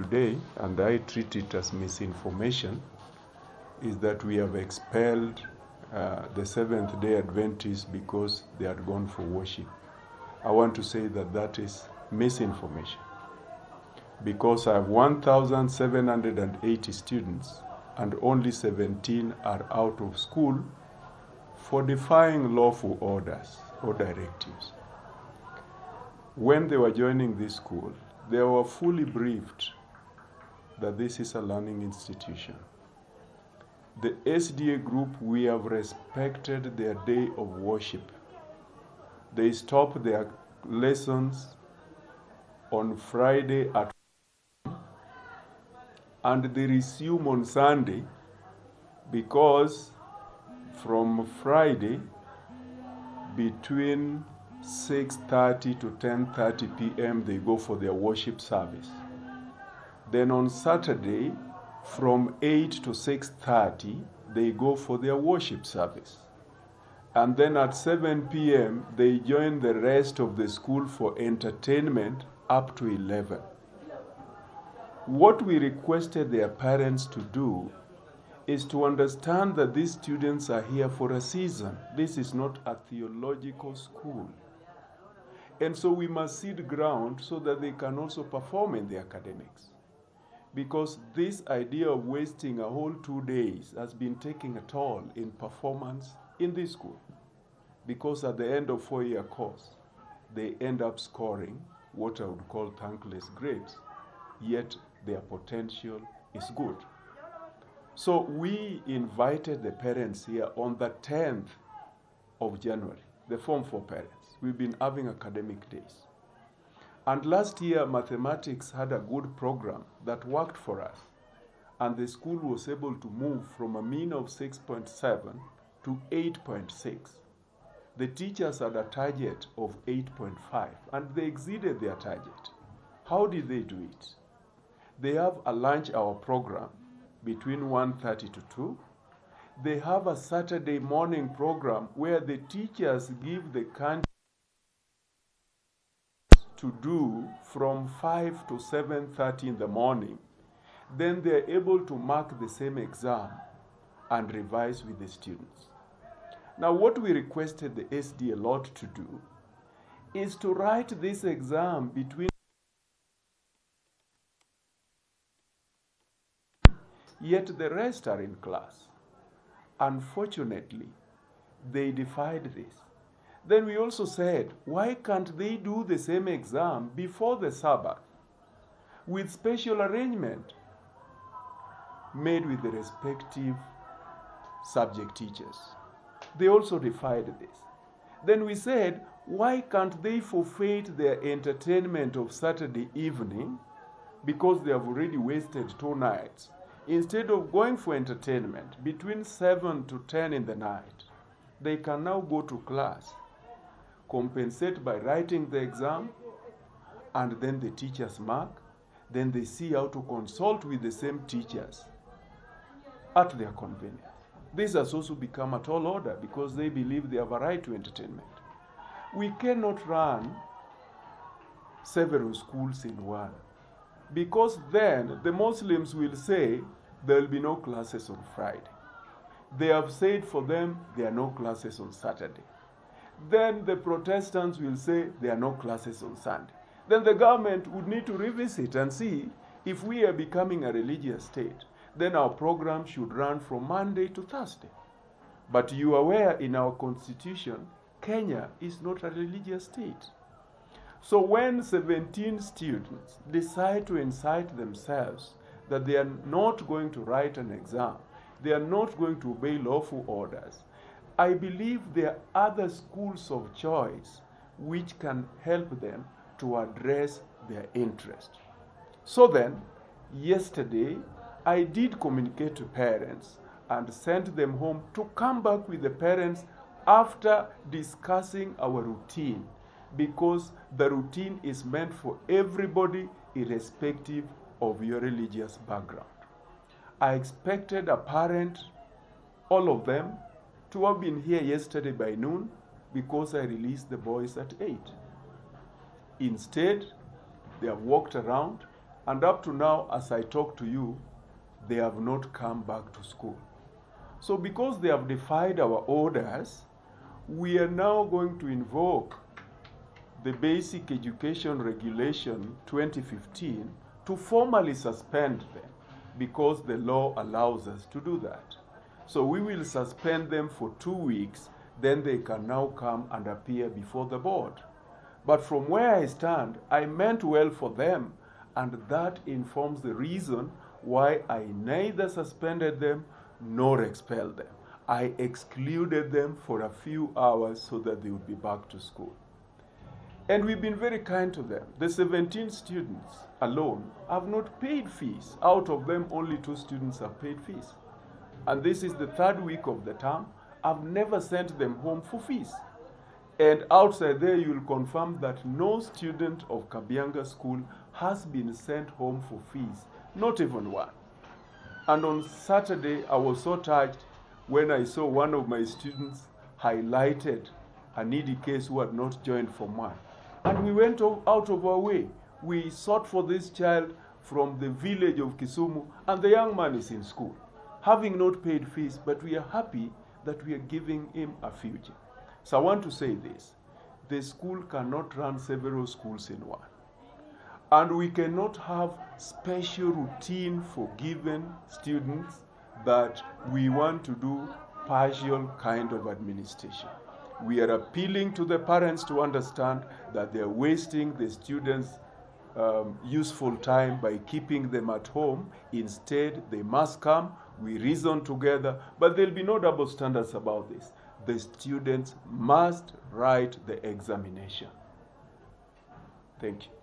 today, and I treat it as misinformation, is that we have expelled the Seventh-day Adventists because they had gone for worship. I want to say that that is misinformation, because I have 1,780 students and only 17 are out of school for defying lawful orders or directives. When they were joining this school, they were fully briefed that this is a learning institution. The SDA group, we have respected their day of worship. They stop their lessons on Friday at and they resume on Sunday, because from Friday between 6:30 to 10:30 p.m. they go for their worship service. Then on Saturday from 8 to 6:30 they go for their worship service. And then at 7 p.m. they join the rest of the school for entertainment up to 11. What we requested their parents to do is to understand that these students are here for a season. This is not a theological school. And so we must seed ground so that they can also perform in the academics. Because this idea of wasting a whole 2 days has been taking a toll in performance in this school. Because at the end of 4-year course, they end up scoring what I would call thankless grades, yet their potential is good. So we invited the parents here on the 10th of January, the Form 4 parents. We've been having academic days. And last year, mathematics had a good program that worked for us. And the school was able to move from a mean of 6.7 to 8.6. The teachers had a target of 8.5, and they exceeded their target. How did they do it? They have a lunch hour program between 1:30 to 2. They have a Saturday morning program where the teachers give the candidates to do from 5 to 7:30 in the morning. Then they're able to mark the same exam and revise with the students. Now, what we requested the SDA lot to do is to write this exam between, yet the rest are in class. Unfortunately, they defied this. Then we also said, why can't they do the same exam before the Sabbath with special arrangement made with the respective subject teachers? They also defied this. Then we said, why can't they forfeit their entertainment of Saturday evening, because they have already wasted 2 nights? Instead of going for entertainment between 7 to 10 in the night, they can now go to class, compensate by writing the exam, and then the teachers mark. Then they see how to consult with the same teachers at their convenience. This has also become a tall order because they believe they have a right to entertainment. We cannot run several schools in one, because then the Muslims will say there will be no classes on Friday. They have said for them there are no classes on Saturday. Then the Protestants will say there are no classes on Sunday. Then the government would need to revisit and see if we are becoming a religious state. Then our program should run from Monday to Thursday. But you are aware in our constitution, Kenya is not a religious state. So when 17 students decide to incite themselves that they are not going to write an exam, they are not going to obey lawful orders, I believe there are other schools of choice which can help them to address their interest. So then, yesterday, I did communicate to parents and sent them home to come back with the parents after discussing our routine, because the routine is meant for everybody irrespective of your religious background. I expected a parent, all of them, to have been here yesterday by noon, because I released the boys at 8. Instead, they have walked around, And up to now, as I talk to you, they have not come back to school. So because they have defied our orders, we are now going to invoke the Basic Education Regulation 2015 to formally suspend them, because the law allows us to do that. So we will suspend them for 2 weeks, then they can now come and appear before the board. But from where I stand, I meant well for them, and that informs the reason why I neither suspended them nor expelled them. I excluded them for a few hours so that they would be back to school. And we've been very kind to them. The 17 students alone have not paid fees. Out of them, only 2 students have paid fees. And this is the 3rd week of the term. I've never sent them home for fees. And outside there, you will confirm that no student of Kabianga school has been sent home for fees, not even one. And on Saturday, I was so touched when I saw one of my students highlighted a needy case who had not joined Form 1. And we went out of our way. We sought for this child from the village of Kisumu, and the young man is in school, having not paid fees, but we are happy that we are giving him a future. So I want to say this: the school cannot run several schools in one. And we cannot have special routine for given students that we want to do partial kind of administration. We are appealing to the parents to understand that they are wasting the students' useful time by keeping them at home. Instead, they must come, we reason together, but there'll be no double standards about this. The students must write the examination. Thank you.